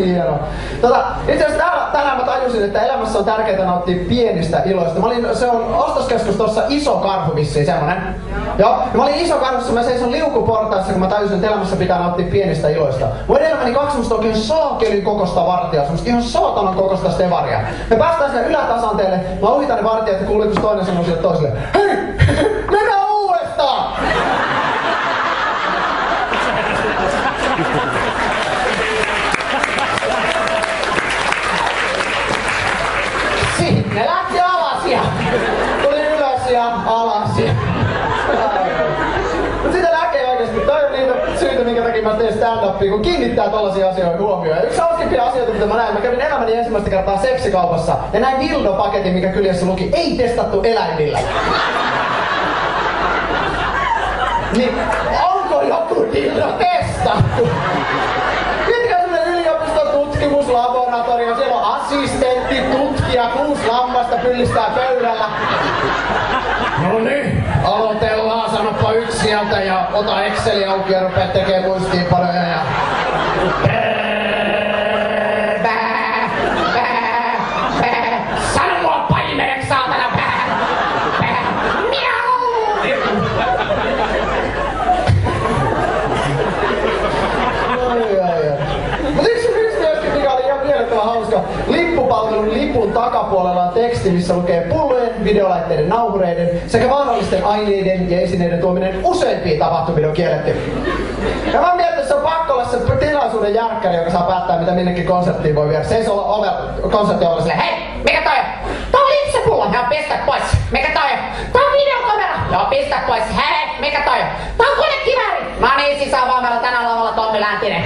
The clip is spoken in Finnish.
Hienoa. Itse asiassa tänään mä tajusin, että elämässä on tärkeää nauttia pienistä iloista. Se on ostoskeskus tuossa Iso Karhu vissiin semmonen. Joo. Ja mä olin Iso Karhussa, mä seison liukuportaissa, kun mä tajusin, että elämässä pitää nauttia pienistä iloista. Mun elämäni kaksi semmoista oikein saakelin kokosta vartijaa, semmoista ihan saatanan kokosta stevaria. Me päästään sinne ylätasanteelle, mä ohitan ne vartijat ja kuulin, kun toinen sanoi sille toiselle: hei! Mennään uudestaan! Sinne lähti alas ja tuli ylös ja alas ja... Mut sitä näkee oikeesti, toi on niitä syitä, minkä takia mä teen stand-upia, kun kiinnittää tollasia asioita huomioon. Ja yksi hauskimpia asioita, mitä mä näin, mä kävin elämäni ensimmäistä kertaa seksikaupassa ja näin dildo-paketin, mikä kyljessä luki: ei testattu eläimillä. Niin, onko joku dildo testattu? Miettikää semmonen yliopiston tutkimuslaboratorio, siellä on assistentti, tutkija, 6 lammasta pyllistää pöydällä. No niin, aloitellaan, sanoppa yksi sieltä ja ota Exceli auki ja rupee tekee muistiinpanoja ja... Sano mua paimeneksi, saatana! Hauska. Lippupalvelun lipun takapuolella on teksti, missä lukee: pullojen, videolaitteiden, nauhureiden sekä vaarallisten aineiden ja esineiden tuominen useimpiin tapahtumiin on kielletty. Ja mä mietin, että se on pakko olla se tilaisuuden järkkäri, joka saa päättää, mitä minnekin konserttiin voi viedä. Seisoo konsertti on silleen: hei, mikä toi on? Tää on lipsipullo. Joo, pistä pois. Mikä toi on? Tää on videokamera. Joo, pistä pois. Hei, mikä toi on? Tää on konekivääri. No niin, sisään vaan, meillä on tänään lavalla Tommi Läntinen.